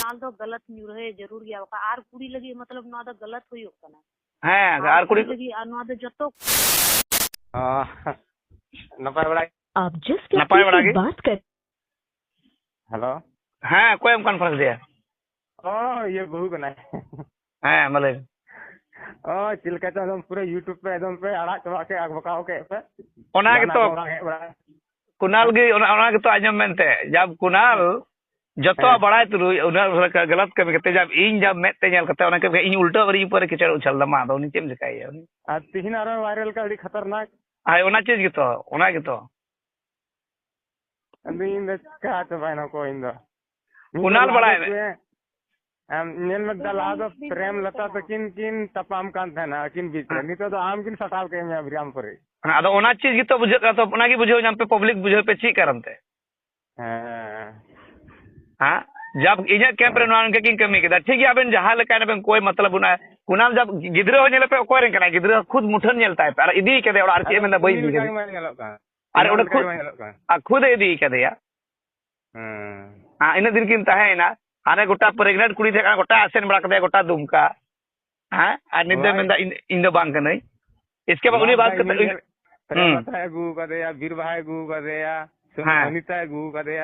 कुणाल तो गलत न्यूरहे जरूर गया होगा आर कुड़ी लगी मतलब ना तो गलत हुई होगा ना हाँ आर कुड़ी लगी ना तो जतो नपाय बड़ा आप जिस नपाय व्यक्ति बड़ा से की बात कर हेलो हाँ कोई हम कॉन्फ्रेंस दिया ये बहु कना हाँ मतलब चिलका तो एकदम पूरे यूट्यूब पे एकदम पे अड़ा चबा के आग बकाओ के पे ओना के तो कुणाल की ओना के तो आजम मेनते जब कुणाल जतो बड़ा तुरु उना गलत कमी करते जब इन जब मेते नेल करते ओना के इन उल्टा बरी पर किचड़ उछल दमा दो नी चेम लिखाई है आ तिहिन आरो वायरल का अड़ी खतरनाक हाय ओना चीज की तो ओना के तो अंदीन का चबाय न को इन दो कुणाल बड़ा है नेल में दला दो प्रेम लता तो किन तपाम कान था ना किन बीच में नहीं तो आम किन सटाल के में अभिराम पर अदो ओना चीज की तो बुझे तो ओना की बुझे जम पे पब्लिक बुझे पे ची करमते हां जब इने कैंप रे नान के किन कमी के ठीक है अबन जहां लेका ने कोई मतलब उना कुणाल जब गिदरे हो नेले पे कोई रे कना गिदरे खुद मुठन नेलता है पर इदी के दे और आरसी में बई दी अरे ओडे खुद इदी के दे या हां इन दिन किन ताहे ना आने गोटा प्रेग्नेंट कुड़ी थे गोटा आसेन बड़ा कदे गोटा दुमका हां और निदे में इन दो बांग कनई इसके बाद उनी बात करते प्रेमता गु कदे बीर भाई गु कदे अनिता गु कदे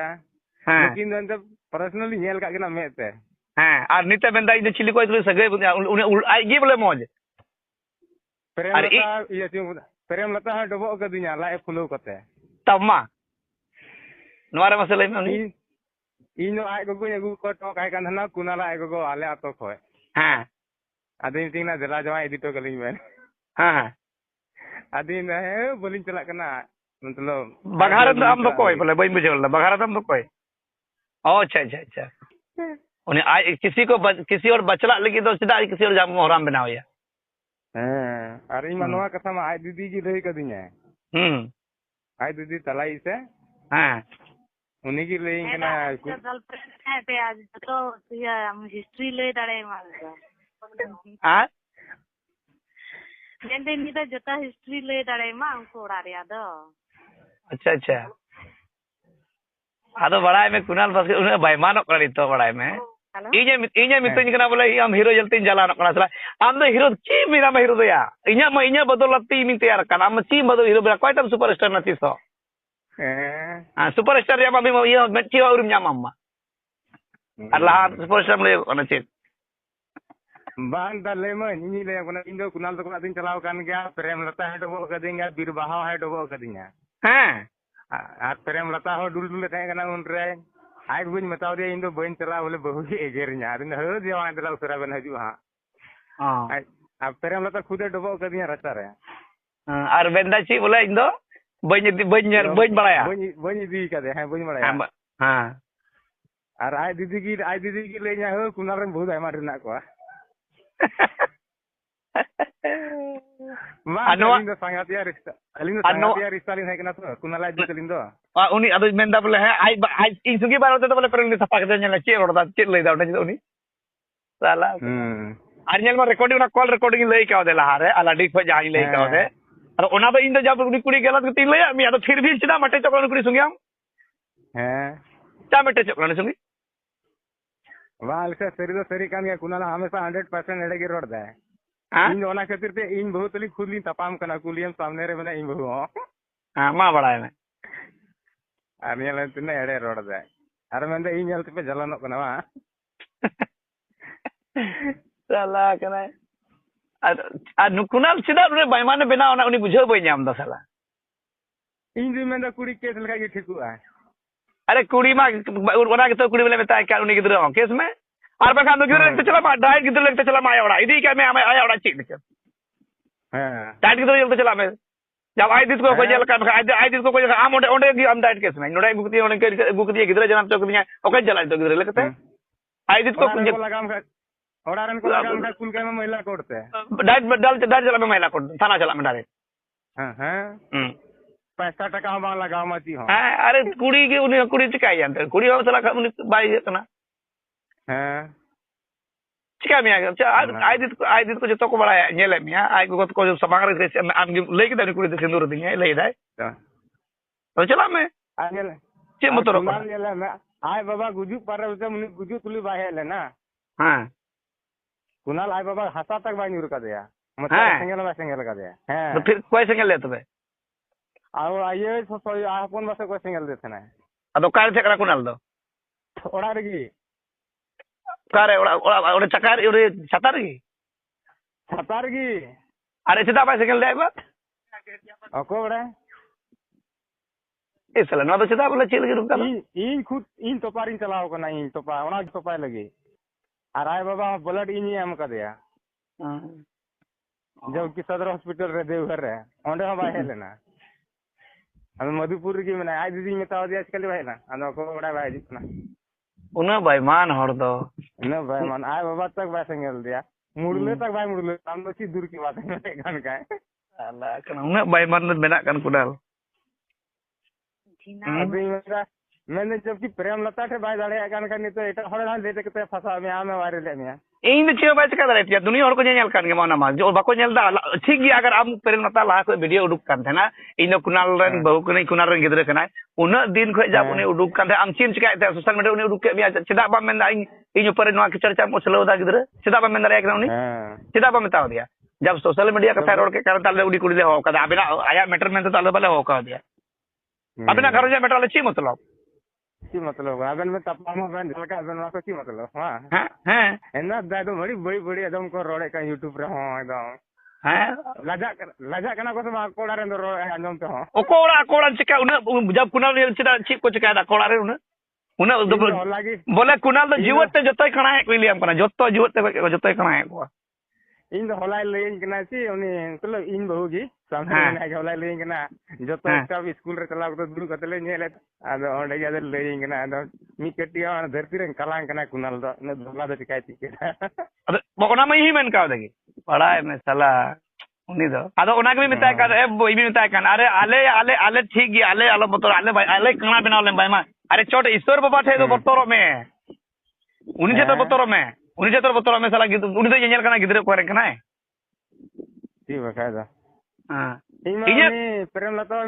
लेकिन दन पर्सनली नेल का गना मेते हां और निते बेंदा इन चिली कोई तो सगे उनी आई गी बोले मौज प्रेम लता डबो कदिया लाए फुलो कते तम्मा नवारे मसले में उनी इन आय गगो एगु को तो काय कान ना कुनाला आय गगो आले आतो खोय हां आदिन तिंगना जला जमा इदी तो कलिन में हां आदिन है बोलिन चला कना मतलब बघारत आम तो कोई बोले बई बुझल बघारत आम तो कोई ओ अच्छा उन्हें आज किसी और बचला लगी तो सीधा किसी और जाम मोहराम बनाओ या हां अरे मनवा कथा में आय दीदी की लई कदिया आय दीदी तलाई से हां उन्हीं की लई कना गर्लफ्रेंड है पे आज तो ये हिस्ट्री ले दाड़े मार हां जेंदे नी तो जता हिस्ट्री ले दाड़े मा उनको उड़ा रिया दो अच्छा आदो बड़ा में कुणाल बस उन्हें बेईमान करी तो बड़ा में इने मितुኝ कना बोले हम हीरो जलती जलान कना सला आम दो हीरो ची मेरा हीरो दो या इने बदलती मिन तैयार कना हम ची बदल हीरो बरा कोइटम सुपरस्टार नती सो सुपरस्टार या मामी ये मेची और न्याम अम्मा अल्लाह सुपरस्टार ले ओना ची बान दले में इनी ले कोना इंदो कुणाल तो दिन चलाव कान गया प्रेम लता है डबो कदिंगा बीर बहाव है डबो कदिंगा हां आ प्रेम लता हो डुल थाय कना उन रे आय बुझ मताव दे इंदो बइन चला बोले बहु ही एगेरኛ दिन हो देवा दला उसरा बन हजू हां आ प्रेम लता खुदे डबो कदिंगा रचा रे और बेंदा ची बोले इंदो बइन बड़ाया बइन दी कदे हां बइन बड़ाया हां और आय दीदी की ले냐 हो कुनाल रे बहुत आयमा रना को अलिंग दो संगातिया रिश्ता लिन है कना तो कुनाला दी कलिन दो उनी अदो मेंदा बोले है आई इन सुगी बार होते तो बोले प्रेम सफा के नेला चे रोडा चे लई दा उनी साला आरनेल में रिकॉर्डिंग ना कॉल रिकॉर्डिंग लई का देला हारे अलाडी को जाई लई का दे और ओना तो इन दो जब उनी कुड़ी गलत कती लई मी अदो फिर भी चिदा मटे चकन कुड़ी सुंगिया हैं चा मटे चकन सुंगी वाल से सरी कान गया कुनाला हमेशा 100% एड़े के रोड दे इन ओना खातिर ते इन बहुत ली खुद ली तपाम कना कुलियम सामने रे बना इन बहु हां मा बड़ा है आनियल तिने एड़े रोड दे अरे मेंदे इन जलते पे जलानो कना वा साला कना आ कुनाल सीधा रे बेईमान बना ओना उनी बुझो बई नाम दा साला इन जी मेंदा कुड़ी केस लगा के ठीकु है अरे कुड़ी मा ओना के तो कुड़ी बोले में क्या उनी गिदरो केस में और बखान तो गिदरो लगते चला मा डाइट गिदरो लगते चला मा आया इदी क्या मैं आया ओड़ा चीक हां डाइट गिदरो लगते चला मैं जब आई दिस को कोई जल का आई दिस को कोई आम ओंडे गी आम डाइट केस में नोडे गुकती ओने के गुकती गिदरो जनाब चौक दिया ओके जला तो गिदरो लगते आई दिस को लगाम का ओडारन को लगाम का कुल के में महिला कोड़ते डाइट डाल चला में महिला कोड़ थाना चला में डायरेक्ट हां 50 टका हम लगाव मती हो अरे कुड़ी की उनी कुड़ी चिकाई जानते कुड़ी हो चला उनी बाई कना हां चिका मिया आई दिस को जतो को बड़ा नेले मिया आई को समांग रे आम ले के कुड़ी दे सिंदूर दिया ले दाय तो चला में आनेले चे मतो कुनाल नेले में आय बाबा गुजू पारे उनी गुजू तुली बाय हेले ना हाँ कुणाल आय बाबा हसा तक बाय न्यूर का दिया हाँ। मतलब सेंगल का दिया हैं तो फिर कोई सेंगल ले तबे और आये सो आपन बस को सेंगल देते ना अदो कार से करा कुनाल दो ओड़ा रगी कार ओड़ा चकार ओरे छाता रगी छाता रगी अरे चेदा बाय सेंगल दे बा अको बड़े ए साला ना तो चेदा बोले चल के रुक इन खुद इन तोपारिन चलाओ को ना इन तोपा ओना तोपाय लगी और आय बाबा ब्लड इन एम का दिया जब कि सदर हॉस्पिटल रे देवघर रे ओंडे हो बाय हेलेना अब मधुपुर की मने आय दीदी मेता दिया आजकल भाई ना अनो को बड़ा भाई जितना उना भाई मान हर दो न भाई मान आय बाबा तक भाई सेंगल दिया मुड़ले तक भाई मुड़ले हम तो ची दूर की बात है गन का साला कना उना भाई मान मेना कन कुडाल अभी मैंने जबकि प्रेम लता थे भाई दाड़े गन का नहीं तो एटा हड़ हाल देते के फसा में आमे वारे ले में इन चे बाय चका दारे तिया दुनिया हर को नेल कान गे माना मा जो बाको नेल दा ठीक गया अगर आम प्रेम लता ला को वीडियो उडुक कान थे ना इन कुनाल रन बहु कने कुनाल रन गिदरे कना उना दिन खो जाब उनी उडुक कान थे आम चीम चिका थे सोशल मीडिया उनी उडुक के मिया चेदा बा मेन दा इन ऊपर नवा के चर्चा मो चलो दा गिदरे चेदा बा मेन दा एक उनी चेदा बा मेता दिया जब सोशल मीडिया का रोड के कारण ताले उडी कुड़ी ले हो का अबिना आया मैटर में तो ताले बाले हो का दिया अबिना घर जे मैटर ले ची मतलब की मतलब अबन में तपामा बन झलका बन को की मतलब हां हैं एना दादो बड़ी बड़ी बड़ी एकदम को रोड़े का YouTube रे हां एकदम हैं लजा कना को मा कोड़ा रे रो अंजम तो ओ कोड़ा चिका उना जब कुनाल ने चिदा ची को चिका दा कोड़ा रे उना बोले कुनाल तो जीवत ते जतय खणा है विलियम कना जतो जीवत ते जतय खणा है को इन हलाई लेन कना ची उनी मतलब इन बहुगी सामने ना हलाई लेन कना जतो का स्कूल रे चला तो दुरु कतले नेले आदो ओंडे गदर लेन कना आदो मी कटिया धरती रे कलांग कना कुनाल दो ने धोला दो चिकाय चिके अदो बोना में ही मेन का देगी बड़ा है में साला उनी दो आदो ओना के मिताय का ए बोई भी मिताय का अरे आले ठीक गया आले आलो बतोर आले भाई आले कणा बनाव ले भाई मा अरे छोट ईश्वर बाबा थे तो बतोरो में उनी जे तो बतोरो में उनी जे तो बतोरो में साला उनी तो येल कना गिदरे को रे कना है जी बकायदा हां इने प्रेम लता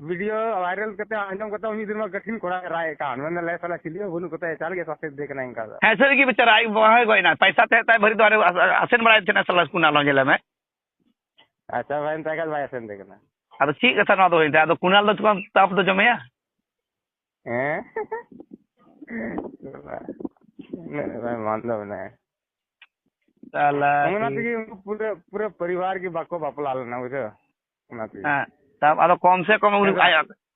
वीडियो वायरल करते अंजम करता उनी दिन में कठिन कोड़ा राय का मैंने ले साला चिलियो बुनु कोता चल के ससे देखना इनका है सर की बेचारा आई वहां गई ना पैसा थे भरी तो आसन बड़ा थे ना साला कुनाल जेल में अच्छा भाई तक भाई आसन देखना अब ठीक कथा ना तो हिता तो कुनाल तो कम ताप तो जमेया हैं भाई मान लो ना साला पूरे पूरे परिवार की बाको बापला लेना बुझो हां तब आदो कम से कम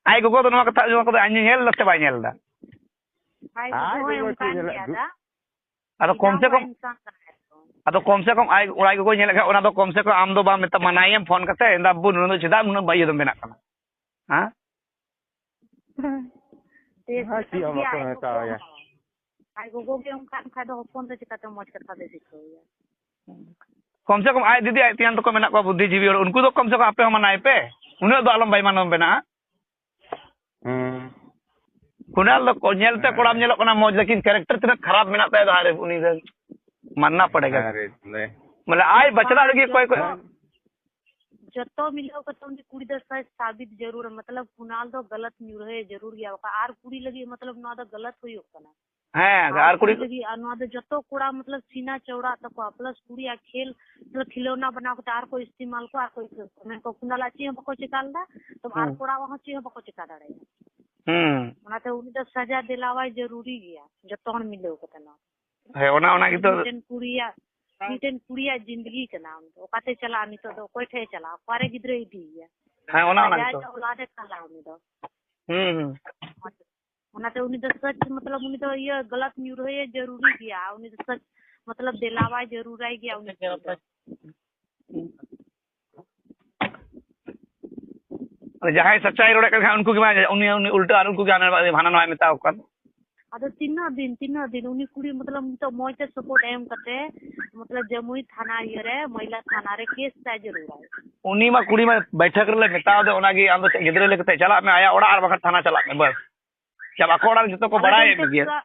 आई गो तो नवा कथा जो को आनी हेल लते बाय नेल दा आदो कम से कम आई उड़ाई को नेल का ओना दो कम से कम आम दो बा मेता मनायम फोन करते इंदा बुन नु चिदा नु बाय दो बेना kana हां हां सी हम को मेता या आई गोगो के हम खान खा दो फोन तो चिका तो मौज कथा दे सिखो या कम से कम आई दीदी आई तियान तो को मेना को बुद्धिजीवी और उनको तो कम से कम आपे मनाए पे उन्हें तो आलम भाई मानम बेना कुनाल तो नेलते कोड़ाम नेलो कना मौज लेकिन कैरेक्टर तिना खराब मेना पे हारे उनी मानना पड़ेगा मतलब आई बचला लगी कोई जतो मिलो को तो उनकी कुड़ी दस साबित जरूर मतलब कुनाल तो गलत न्यू रहे जरूर गया आर कुड़ी लगी मतलब ना तो गलत हुई होना है आर कुड़ी लगी ना तो जतो कुड़ा मतलब सीना चौड़ा तक प्लस कुड़ी आ खेल मतलब खिलौना बना के आर कोई इस्तेमाल को आर कोई मैं को कुनाल अच्छी हम को चिकाल दा तो आर कुड़ा वहां ची हम को चिका दाड़े ना तो उनी तो सजा दिलावा जरूरी गया जतो मिलो को तना है ओना की तो मीटन कुड़िया जिंदगी के नाम तो काते चला नहीं तो कोई ठे चला पारे गिद्रे ही दिया है ओना तो औलादे कला उनी तो ओना तो उनी तो सच मतलब उनी तो ये गलत न्यू रहे जरूरी किया उनी तो सच मतलब दिलावा जरूर आई गया उनी जहां सच्चाई रोड़े का उनको के उनी उल्टा उनको के आने भाना नवा मेता का अदो तीन दिन उनी कुड़ी मतलब तो मौज से सपोर्ट एम करते मतलब जमुई थाना ये रे महिला थाना रे केस ता जरूर है उनी मा कुड़ी में बैठक रे मेता दे ओनागी आम तो गिदरे लेके चला मैं आया ओड़ा आर बखत थाना चला मैं बस जब अकोड़ा जतो को बढ़ाए में गया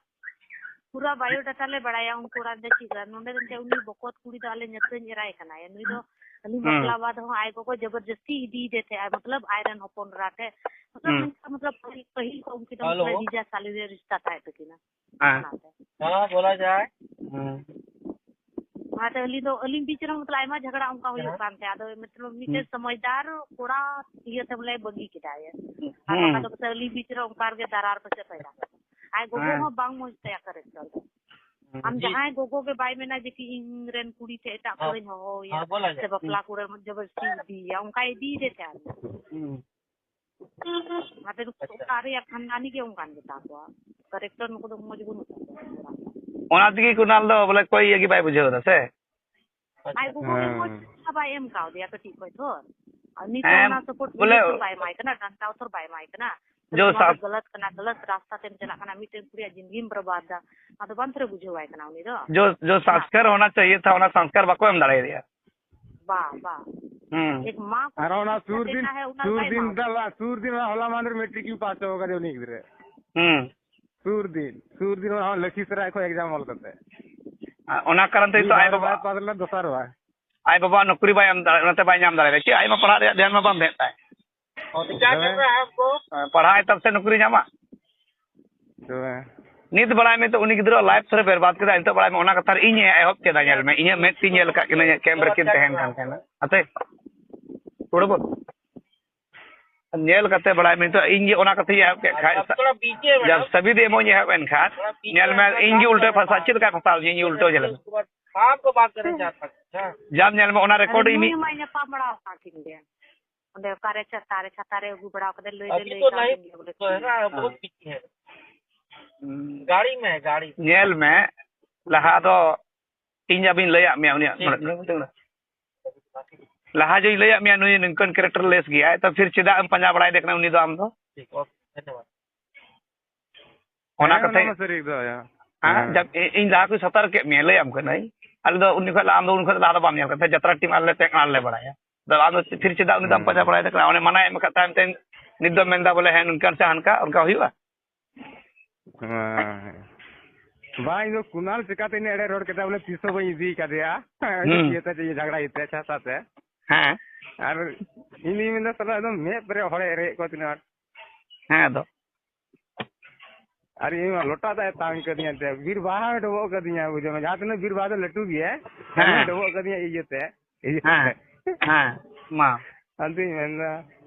पूरा बायोडाटा ले बढ़ाया उनको रा देखी गा नोंडे दे उनी बकोत कुड़ी दाले नते निराय कना नुई दो अली मतलब बाद हो आय को जबरदस्ती दी देते मतलब आयरन ओपन राते मतलब पहिल को उनकी तो वीजा साली रिश्ता था तो कि ना हां बोला जाए माते अली बीच रे मतलब आयमा झगड़ा उनका हुई कान थे आदो मतलब मीटे समझदार कोड़ा ये सब ले बगी किदाय आ तो अली बीच रे उनकार के दरार पे पैदा आय गोगो हो बांग मोजते करे चल हम जहां गोगो के बाई में ना जे कि इंग्रेन कुड़ी थे एटा कोई हो या से बपला कुड़े जबरदस्ती दी या उनका दी देते आ माते सारे या खानदानी के उनकान के ताको करेक्टर नको तो मजबूर ओना तकी कुनाल दो बोले कोई ये की बाई बुझे होता से आई गोगो के मोज बाई एम काव दिया कटी कोई तो अनि तो ना सपोर्ट बोले बाई माइक ना डंटा उतर बाई माइक ना जो गलत कना गलत रास्ता तेम चला कना मिटे पूरी जिंदगी में बर्बाद दा तो बंतरे बुझे वाई कना उनी रो जो संस्कार होना चाहिए था उना संस्कार बाको एम दड़ाई दिया एक मां अरोना सूर दिन होला मांदर मेट्रिक की पास होगा जो नहीं गिरे सूर दिन हम लखीसराय को एग्जाम होल करते ओना कारण ते तो आय बाबा पादला दोसर बा आय बाबा नौकरी बाय हम नते बाय नाम दाड़े कि आय में पढ़ा ध्यान में बम देता है और क्या कर रहा है आपको पढ़ाई तब से नौकरी जामा तो नित बड़ा में तो उनी गिद्रो लाइफ सर बर्बाद केदा इंत बड़ा में ओना कथार इने एहब केदा नेल में इने में ती नेल का किने कैमरा किन तहन कान केना अते थोड़ा बहुत नेल कते बड़ा में तो इने ओना कथे एहब के खाय जब सभी दे मोय एहब एन खास नेल में इने उल्टे फसा चित का फसा इने उल्टो जले आपको बात करने चाहता जब नेल में ओना रिकॉर्ड इनी मैंने पामड़ा काटिन दे ओंदे कारे छतारे गुबड़ा के ले तो नहीं तो है ना बहुत पीछे है गाड़ी में गाड़ी नेल में लहा तो इन जबिन लया में उनी लहा जो लया में उनी नंकन कैरेक्टर लेस गया तो फिर चिदा हम पंजा बड़ाई देखना उनी तो हम तो ठीक ओके धन्यवाद ओना कथे हां जब इन ला को सतर के में लया हम के नहीं अल दो उनी खला हम दो उन खला ला बाम ने जत्रा टीम आले ते आले बड़ाया तो हम फिर चिदा उनी तो पंजा बड़ाई देखना उनी मना एम का टाइम ते निदो मेंदा बोले है उनका से हनका उनका हुआ भाई जो कुनाल चिकाते ने एड़े रोड के बोले 300 बई इजी कर दिया ये तो ये झगड़ा इतने अच्छा साथ है हां और इनी में तो साला एकदम मैं परे होड़े रे को तिना हां तो अरे ये लोटा था तांग कर दिया थे वीर बाहा में डबो कर दिया बुझो में जाते ने वीर बाहा तो लट्टू भी है डबो कर दिया ये थे हां मां अंतिम में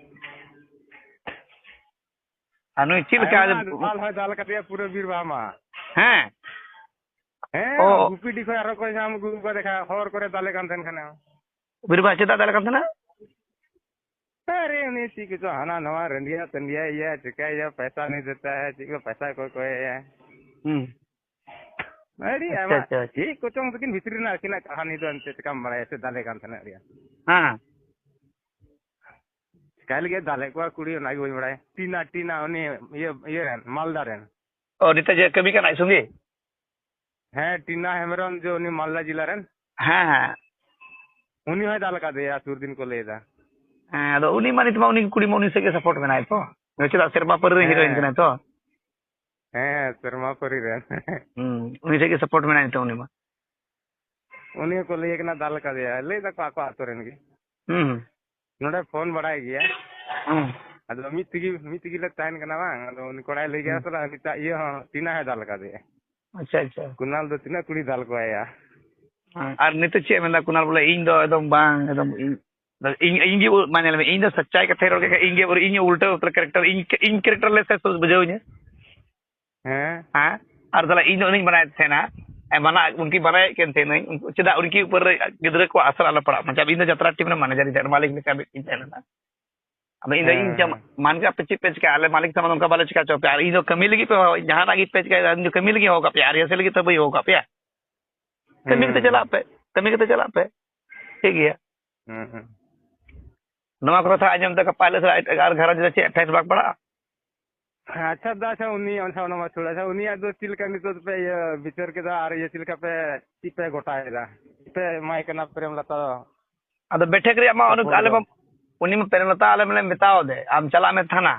अनु चिल का दाल कटिया पूरे बीरबा मा हैं ओ गुपीडी को आरो को नाम गुरु को देखा और करे दाले कान थन खाना बीरबा चिता दाले कान थना अरे नहीं ठीक तो हना नवा रंडिया तंडिया ये चिका ये पैसा नहीं देता है चिका पैसा कोई है अरे आमा ये कोचों लेकिन भितरी ना किना कहानी तो अंत काम बड़ा ऐसे दाले कान थना अरे हां कल के दाले को कुड़ी ना गई बड़ा टीना उन्हें ये मालदा रेन और नित जे कभी का नहीं सुंगे है टीना हेमरन जो उन्हें मालदा जिला रेन हां उन्हीं है दाल का दे सूर दिन को लेदा हां तो उन्हीं मानित मा उन्हीं कुड़ी मोनी से के सपोर्ट में नहीं तो नचला शर्मा पर हीरोइन कने तो हैं शर्मा पर रेन उन्हीं से के सपोर्ट में नहीं तो उन्हीं को ले ना दाल का दे ले दा को आतो रेन की नोडे फोन बढ़ाई गया अदो मितिगी ले ताइन कना बांग अदो उन कोड़ाई ले गया सला निता ये तीना है दाल का दे अच्छा कुनाल दो तीना कुड़ी दाल को आया और नित चे मेंदा कुनाल बोले इन दो एकदम बांग एकदम इंगी माने में इन दो सच्चाई का थेरोड़ के इंगे और इन उल्टा उतर कैरेक्टर इन कैरेक्टर ले से सोच बुझाओ ने हां और सला इन नहीं बनाए थे ना मना उनकी बनाए के थे नहीं चिदा उनकी ऊपर गिदरे को असर आला पड़ा मतलब इन जत्रा टीम ने मैनेजर इधर मालिक ने का इन ना अब इन जब मान के पेच के आले मालिक समझ उनका बाले चिका चौप यार इन जो कमी लगी पे जहां लगी पेच के जो कमी लगी होगा प्यार ऐसे लगी तब ही होगा प्यार कमी के चला पे ठीक है नवा कथा आजम तक पहले से अगर घर जे 28 लाख पड़ा अच्छा दासा उन्हीं अंसा नमा थोड़ा सा उन्हीं दो चिल का नितो पे ये विचार के दा और ये चिल का पे गोटाएगा पे माइक ना प्रेम लता अद बैठे करे मा आले उन्हीं में प्रेम लता आले में बिताओ दे आम चला में थाना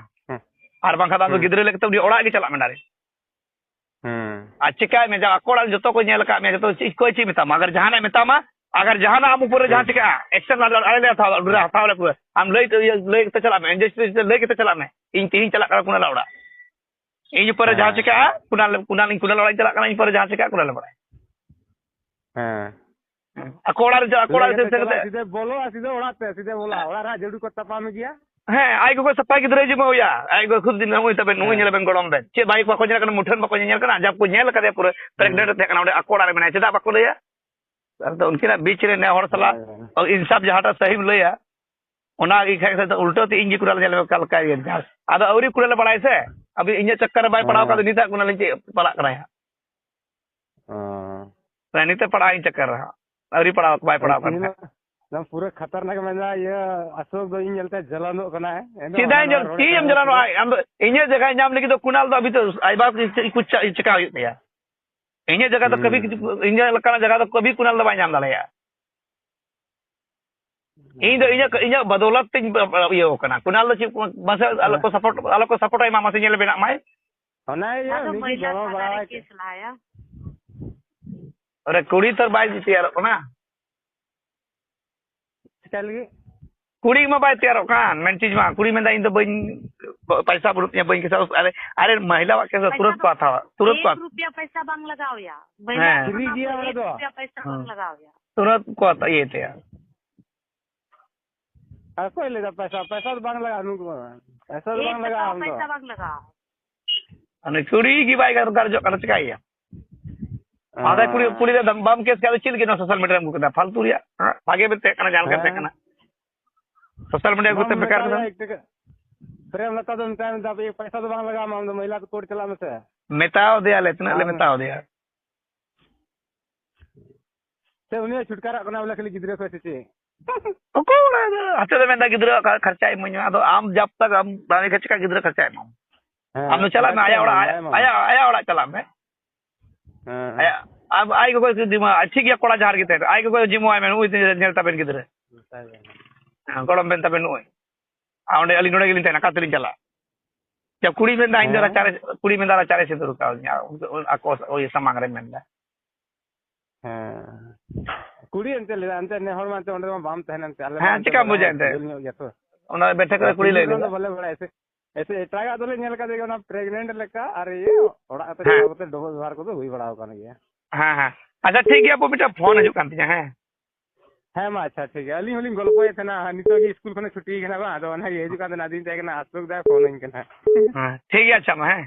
और बांखा दा गिदरे लेके तो ओड़ा के चला में डारे चिका में जा कोड़ा जो तो को नेल का में तो कोई चीज मिता अगर जहां मिता मा अगर जहां आम ऊपर जहां चिका एक्शन आले था हटाव ले हम ले तो चला में इंडस्ट्री ले के तो चला में ᱤᱧ ᱛᱤᱦᱤᱧ ᱪᱟᱞᱟᱜ ᱠᱟᱱᱟ ᱠᱩᱱᱟᱞ ᱚᱲᱟᱜ ᱤᱧ ᱯᱚᱨᱮ ᱡᱟᱦᱟᱸ ᱪᱤᱠᱟᱹᱜᱼᱟ ᱠᱩᱱᱟᱞ ᱚᱲᱟᱜ ᱪᱟᱞᱟᱜ ᱠᱟᱱᱟ ᱤᱧ ᱯᱚᱨᱮ ᱡᱟᱦᱟᱸ ᱪᱤᱠᱟᱹᱜᱼᱟ ᱠᱩᱱᱟᱞ ᱵᱟᱲᱟᱭ ako ᱚᱲᱟᱜ ᱨᱮ ᱥᱮᱱ ᱠᱟᱛᱮ सीधे बोलो सीधे ओड़ा पे सीधे बोला ओड़ा रा जरूर को तपा में गया ᱦᱮᱸ ᱟᱡ ᱜᱚᱜᱚ ᱥᱟᱯᱷᱟ ᱜᱤᱫᱽᱨᱟᱹ ᱡᱤᱢᱟᱹ ᱦᱩᱭᱟ ᱟᱡ ᱜᱚᱜᱚ ᱠᱷᱩᱫ ᱫᱤᱱ ᱱᱩᱭ ᱛᱟᱵᱮᱱ ᱱᱩᱭ ᱧᱮᱞ ᱵᱮᱱ ᱜᱚᱲᱚᱢ ᱵᱮᱱ ᱪᱮᱫ ᱵᱟᱭ ᱵᱟᱠᱚ ᱧᱮᱞ ᱠᱟᱱᱟ ᱢᱩᱴᱷᱟᱹᱱ ᱵᱟᱠᱚ ᱧᱮᱞ ᱠᱟᱱᱟ ᱡᱟᱵ ᱠᱚ ᱧᱮᱞ ᱠᱟᱫᱮᱭᱟ ᱯᱩᱨᱟᱹ ᱯᱨᱮᱜᱱᱮᱱᱴ ᱛᱟᱦᱮᱸ ᱠᱟᱱᱟ ᱚᱸᱰᱮ ᱟᱠᱚ ᱚᱲᱟᱜ ᱨᱮ ᱢᱮᱱᱟᱭᱟ ᱪᱮᱫᱟᱜ ᱵᱟᱠᱚ ᱞᱟᱹᱭᱟ ᱟᱫᱚ ᱩᱱᱠᱤᱱᱟᱜ ᱵᱤᱪ ᱨᱮ ᱱᱮ ᱦᱚᱲ ᱥᱟᱞᱟᱜ ᱤᱱᱥᱟᱯ ᱡᱟᱦᱟᱸᱴᱟᱜ ᱥᱟᱹᱦᱤᱢ ᱞᱟᱹᱭᱟ ᱚᱱᱟ ᱤᱠᱷᱟᱡ ᱫᱚ ᱩल्टᱟᱹ ᱛᱮ ᱤᱧ ᱜᱮ ᱠᱩᱲᱟᱞ ᱧᱮᱞ ᱚᱠᱟ ᱞᱮᱠᱟ ᱟᱫᱚ ᱟᱹᱣᱨᱤ ᱠᱩᱲᱟᱞ ᱵᱟᱲᱟᱭ ᱥᱮ ᱟᱵᱤ ᱤᱧᱟᱹᱜ ᱪᱟᱠᱠᱟᱨ ᱨᱮ ᱵᱟᱭ ᱯᱟᱲᱟᱣ ᱠᱟᱫᱟ ᱱᱤᱛᱟᱜ ᱠᱩᱱᱟᱞ ᱪᱮᱫ ᱯᱟᱲᱟᱜ ᱠᱟᱱᱟ ᱱᱤᱛᱟᱜ ᱯᱟᱲᱟᱜ ᱤᱧ ᱪᱟᱠᱠᱟᱨ ᱨᱮ ᱟᱹᱣᱨᱤ ᱯᱟᱲᱟᱣ ᱵᱟᱭ ᱯᱟᱲᱟᱣ ᱠᱟᱱᱟ पूरा खतरनाक मेना ये अशोक दो इन चलते जलानो कना है सीधा जल टीम जलानो आम इन्हें जगह नाम लेके तो कुनाल तो अभी तो आई बात कुछ चिका हुई गया इन्हें जगह तो कभी इन्हें लकाना जगह तो कभी कुनाल तो बाय नाम डाले यार इन्हें बदौलत तीन ये हो कना कुनाल तो चिप बस अलग को सपोर्ट आई मामा से ये लेबे ना माय होना है ये महिला थाना रे केस लाया अरे कुड़ी तर बाय जीती यार ना कुड़ी में बाय तैयार कान मेन चीज में कुड़ी में इन तो बन पैसा रुपया बन के सब अरे महिला के तुरंत को था तुरंत को रुपया पैसा बांग लगाओ या फ्री दिया वाला तो रुपया पैसा बांग लगाओ या तुरंत को था ये थे यार कोई लेगा पैसा पैसा तो बांग लगा पैसा तो बांग लगा हम पैसा बांग लगाओ अने कुड़ी की बाय कर जो कर चुका है आधा कुड़ी पुलिस का बम केस का चिल के ना सोशल मीडिया में कुछ फालतू रिया आगे भी तेकना जान करते कना सोशल मीडिया को तो बेकार प्रेम लता तो टाइम दा एक पैसा तो बांग लगा हम महिला तो कोर्ट चला में से मेताओ दिया ले इतना ले मेताओ दिया से उन्हें छुटकारा करना वाला खाली गिदरे को से ओको अच्छा तो मेंदा गिदरे खर्चा है मुझे तो आम जब तक हम बाने खर्च का गिदरे खर्चा है हम तो चला मैं आया ओड़ा चला मैं अब आई को दिमा ठीक है कोड़ा झार के आई को जिमो आई मैं उई नेलता बेन गिदरे गड़म बेन तबेन उई आउंडे अली नोडे गिलिन तेना कातलिन चला जब कुड़ी में दाइन दरा चारे कुड़ी में दरा चारे से तो रुका आको ओई समांग रे मेंदा कुड़ी अंते ने हर मानते ओंडे बाम तहन अंते हां चिका बुझे अंते ओना बैठक रे कुड़ी ले ले बोले बड़ा ऐसे एटागा दोले नेल का देगा ना प्रेग्नेंट लेका अरे ये ओड़ा तो डबल व्यवहार को तो हुई बड़ा होगा ना ये हां हां अच्छा ठीक है अपो बेटा फोन हजू कांती है हाँ मा अच्छा ठीक है अली होलिंग गल्प ये थे ना नितो की स्कूल खने छुट्टी है ना बा तो ना ये जो का ना दिन तक ना आसुक दा फोन इन के ना हां ठीक है अच्छा मैं